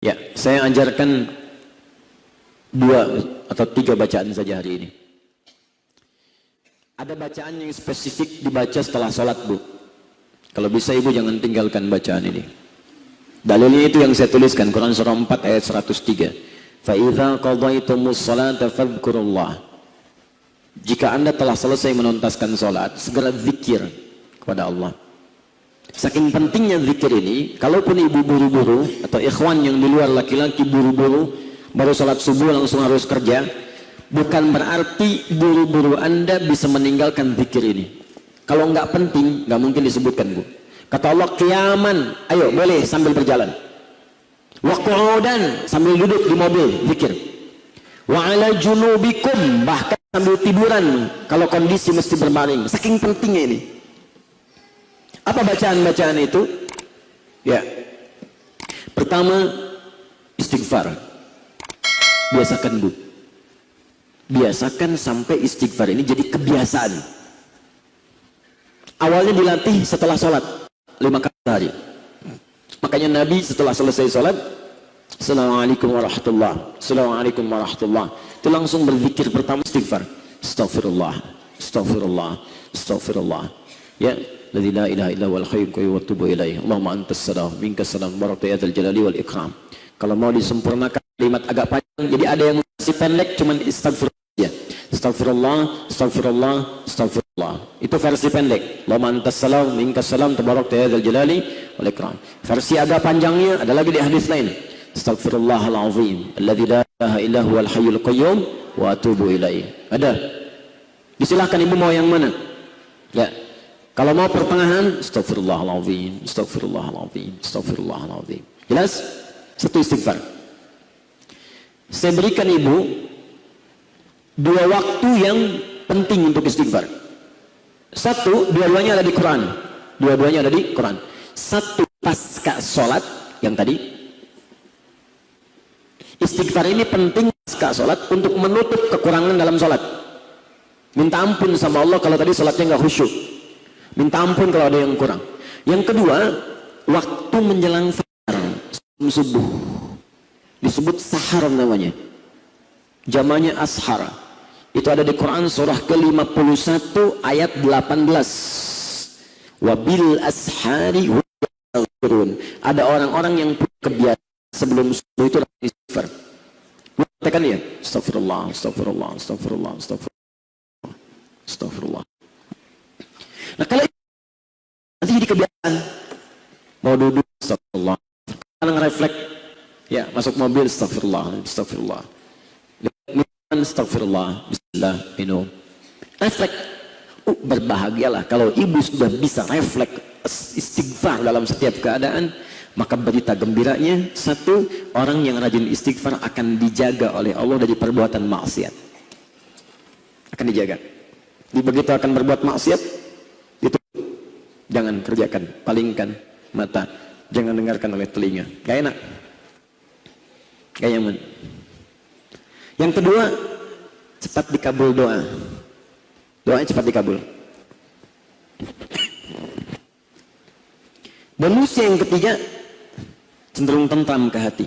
Ya, saya ajarkan 2 atau 3 bacaan saja hari ini. Ada bacaan yang spesifik dibaca setelah sholat, Bu. Kalau bisa Ibu jangan tinggalkan bacaan ini. Dalilnya itu yang saya tuliskan, Quran surah 4 ayat 103. فَإِذَا قَضَيْتُمُ الصَّلَاةَ فَاذْكُرُوا اللَّهَ. Jika Anda telah selesai menuntaskan sholat, segera zikir kepada Allah. Saking pentingnya zikir ini, kalaupun ibu buru-buru atau ikhwan yang di luar laki-laki buru-buru baru sholat subuh langsung harus kerja, bukan berarti buru-buru Anda bisa meninggalkan zikir ini. Kalau nggak penting, nggak mungkin disebutkan, Bu. Kata Allah, qiyaman, ayo boleh sambil berjalan. Wa qu'udan, sambil duduk di mobil, zikir. Wa ala junubikum, bahkan sambil tiduran kalau kondisi mesti berbaring. Saking pentingnya ini. Apa bacaan-bacaan itu? Ya. Pertama, istighfar. Biasakan, Bu. Biasakan sampai istighfar ini jadi kebiasaan. Awalnya dilatih setelah sholat 5 kali sehari. Makanya Nabi setelah selesai sholat, Assalamualaikum warahmatullah, Assalamualaikum warahmatullah, itu langsung berzikir pertama istighfar. Astaghfirullah, astaghfirullah, astaghfirullah. Ya, la ilaha illa huwal hayyul qayyum wa atubu ilaih. Allahumma antas salam, minkas salam, barakatuh ya dzal jalali wal ikram. Kalau mau disempurnakan kalimat agak panjang, jadi ada yang masih pendek cuman istighfirullah ya. Astaghfirullah, astaghfirullah, astaghfirullah. Itu versi pendek. Allahumma antas salam, minkas salam, tabarakta ya dzal jalali wal ikram. Versi agak panjangnya ada lagi di hadis lain. Astaghfirullahal azim, alladzi la ilaha illa huwal hayyul qayyum wa atubu ilaih. Ada. Disilahkan Ibu mau yang mana? Ya. Kalau mau pertengahan, astaghfirullahalazim, astaghfirullahalazim, astaghfirullahalazim. Jelas? Satu istighfar. Saya berikan Ibu 2 waktu yang penting untuk istighfar. Satu, dua-duanya ada di Quran. Dua-duanya ada di Quran. Satu, pasca sholat, yang tadi. Istighfar ini penting pasca sholat untuk menutup kekurangan dalam sholat. Minta ampun sama Allah kalau tadi sholatnya nggak khusyuk. Minta ampun kalau ada yang kurang. Yang kedua, waktu menjelang sahar, subuh. Disebut sahar namanya. Jamannya ashar. Itu ada di Quran surah ke-51 ayat 18. Wabil ashari hum. Ada orang-orang yang kebiasaan sebelum subuh itu istighfar. Katakan ya, astagfirullah, astagfirullah, astagfirullah, astagfirullah, astagfirullah. Nah kalau nanti jadi kebiasaan, mau duduk, astagfirullah, kadang refleks, ya masuk mobil, astagfirullah, astagfirullah, astagfirullah, bismillah, minum, refleks. Berbahagialah kalau ibu sudah bisa refleks istighfar dalam setiap keadaan. Maka berita gembiranya, satu, orang yang rajin istighfar akan dijaga oleh Allah dari perbuatan maksiat. Akan dijaga. Begitu akan berbuat maksiat, itu jangan kerjakan, palingkan mata, jangan dengarkan oleh telinga. Gak enak, gak nyaman. Yang kedua, cepat dikabul doa. Doanya cepat dikabul. Bonusnya yang ketiga, cenderung tentram ke hati.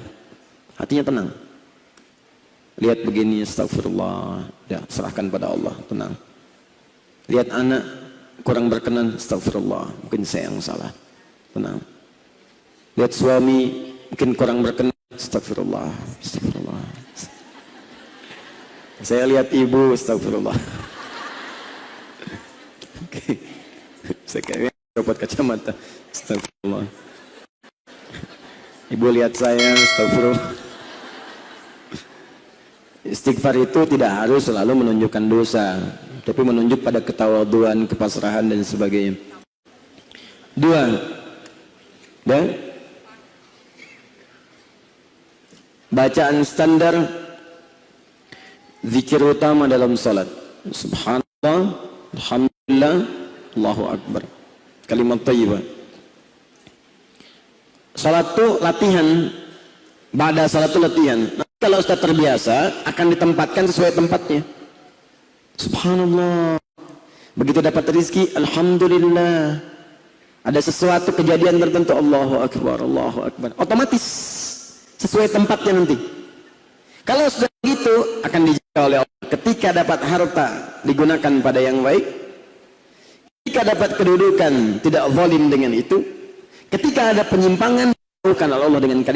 Hatinya tenang. Lihat begini, astagfirullah, ya, serahkan pada Allah, tenang. Lihat anak kurang berkenan, astagfirullah, mungkin saya yang salah, tenang. Lihat suami mungkin kurang berkenan, astagfirullah, astagfirullah. Saya lihat ibu, astagfirullah. Oke. Saya kayaknya dapat kacamata, astagfirullah. Ibu lihat saya, astagfirullah. Istighfar itu tidak harus selalu menunjukkan dosa, tapi menunjuk pada ketawaduan, kepasrahan dan sebagainya. 2. Dan bacaan standar zikir utama dalam salat. Subhanallah, alhamdulillah, Allahu akbar. Kalimat thayyibah. Salat itu latihan. Ba'da salat itu latihan. Nanti kalau sudah terbiasa akan ditempatkan sesuai tempatnya. Subhanallah. Begitu dapat rezeki, alhamdulillah. Ada sesuatu kejadian tertentu, Allahu akbar, Allahu akbar. Otomatis sesuai tempatnya nanti. Kalau sudah begitu akan dijaga oleh Allah. Ketika dapat harta digunakan pada yang baik, ketika dapat kedudukan tidak zalim dengan itu, ketika ada penyimpangan dijauhkan oleh Allah dengan kalimat